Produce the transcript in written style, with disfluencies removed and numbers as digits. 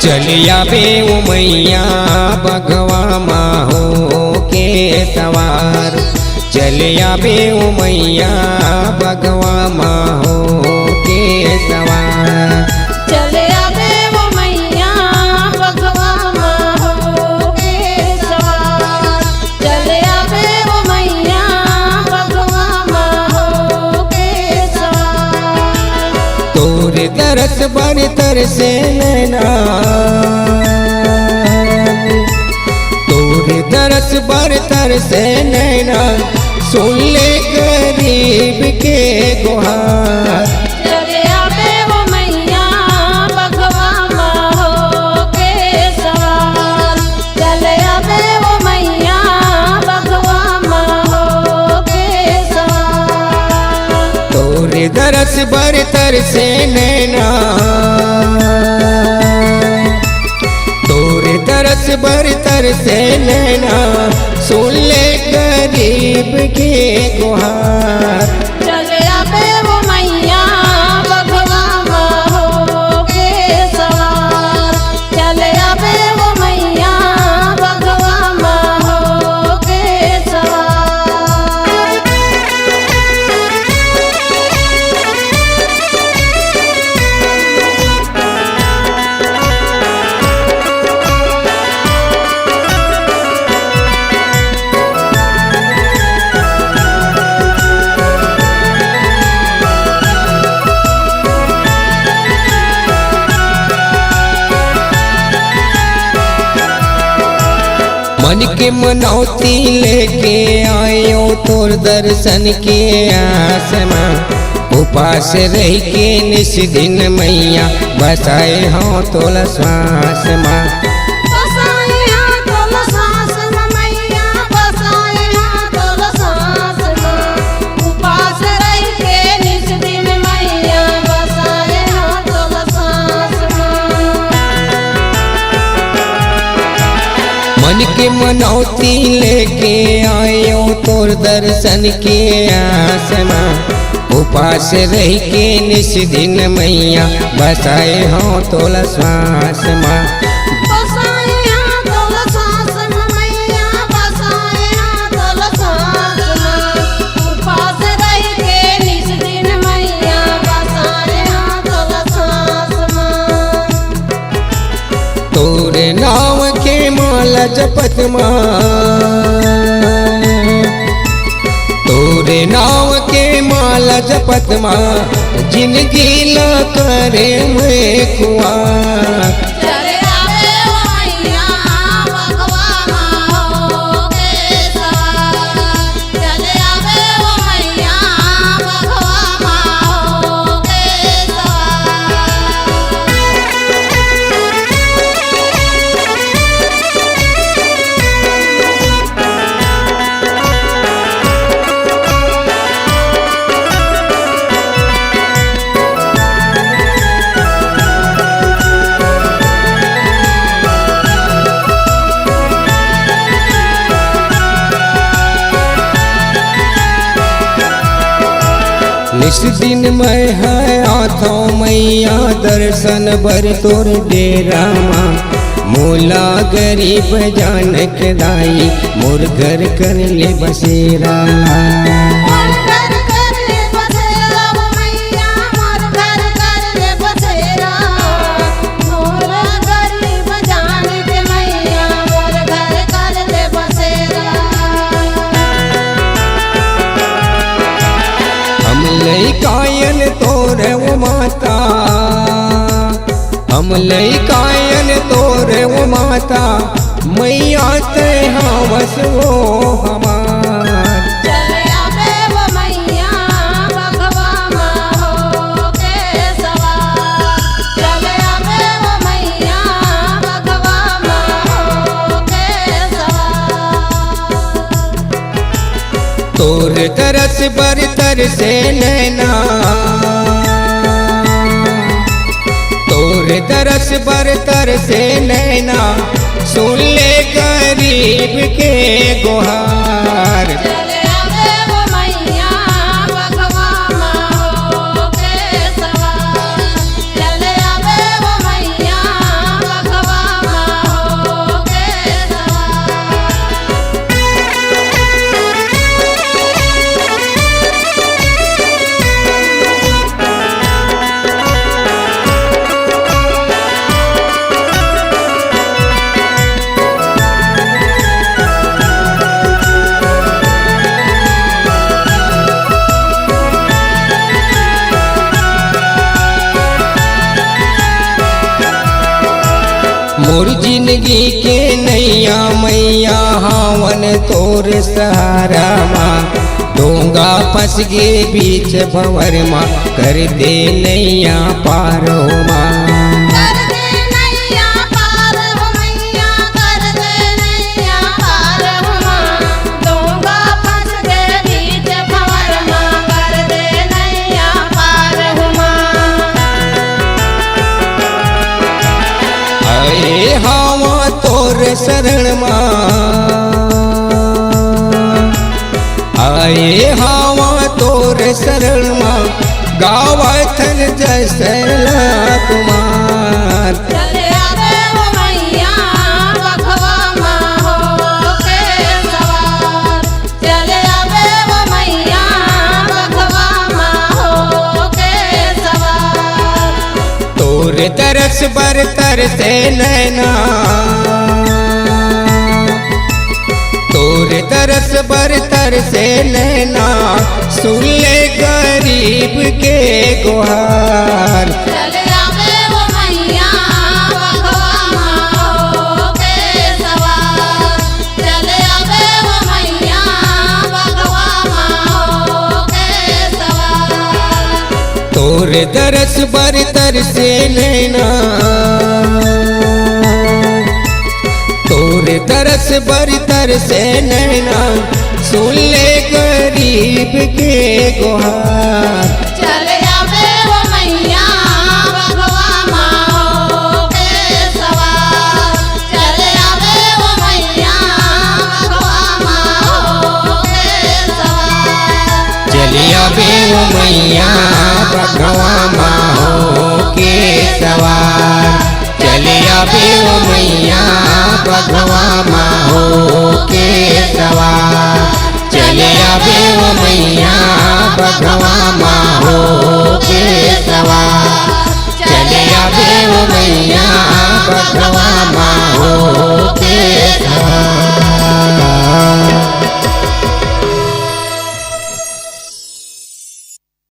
चलिया बे उमैया बगवा माहो के सवार। चलिया बे उमैया बगवा माहो के सवार। चलिया बे उमैया बगवा माहो के सवार। चलिया बे उमैया बगवा माहो के सवार। तोर दरस बड़ तरसे नैना, तोर दरस बड़ तरसे नैना, सुन ले गरीब के गुहार। चलिया बे उमैया बगवा माहो के सवार। चलिया बे उमैया बगवा माहो के सवार। तोर दरस बड़ तरसे नैना, तोर दरस बड़ तरसे नैना, सुन ले गरीब के गुहार। चलिया बे उमैया बगवा माहो के सवार। चलिया बे उमैया बगवा माहो के सवार। मन के मनौती लेके आयो तोर दर्शन के आस में। उपास रह के निस दिन मैया बसाए हो तोल श्वास में। बसाए हाँ तोल सांस में मैया, बसाए हाँ तोल सांस में। उपास रह के निस दिन मैया बसाए हाँ तोल सांस में। मन के मनौती लेके आयो तोर दर्शन के आस में। उपास रह के निस दिन मैया बसाए हो तोल श्वास में। बसाए हाँ तोल सांस में मैया, बसाए हाँ तोल सांस में। उपास रह के निस दिन मैया बसाए हाँ तोल सांस में। तोर नाम के माला जपत माँ, तोरे नाव के माला जपत माँ, जिंदगी ला करे मैं खुआर। चलिया बे उमैया बगवा माहो के सवार। चलिया बे उमैया बगवा माहो के सवार। निस दिन मैं है आथो मैया दर्शन बर तोर डेरा माँ। मोला गरीब जानक दाई मोर घर कर ले बसेरा। मोर घर कर ले बसेरा मैया, मोर घर कर ले बसेरा। मोर गरीब जान के मैया, मोर घर कर ले बसेरा। हम लइकायन तोर वो माता, हम लइकायन तोर वो माता, मैया ते हवस वो हमार। चलिया बे उमैया बगवा माहो के सवार। चलिया बे उमैया बगवा माहो के सवार। तोर तरस बर तरसे नैना, तोर तरस बर तरसे नैना, सुन ले गरीब के गुहार। चलिया बे उमैया बगवा माहो के सवार। चलिया बे उमैया बगवा मोर जिंदगी के नैया मैया हावन तोर सहारा माँ डोंगा फंस गे बीच भंवर माँ कर दे नैया पार हो माँ कर दे नैया पार हो मैया कर दे नैया पार हो माँ डोंगा फंस गए बीच भंवर माँ कर दे नैया पार हो माँ आए हावा तोर शरण माँ आए हावा तोर शरण माँ गावथन जैसला कुमार चले आवे वो मैया बखवा माँ हो के सवार चले आवे वो मैया बखवा माँ हो के सवार तोर तरस बरतर से नैना तोर तरस बरतर से नैना सुन ले गरीब के गुहार चले आवे वो मैया बखवा माँ हो के सवार चले आवे वो मैया बखवा माँ हो के सवार तोर तरस बरतर से नैना तोर तरस बरतर से नैना सुन ले गरीब के गुहार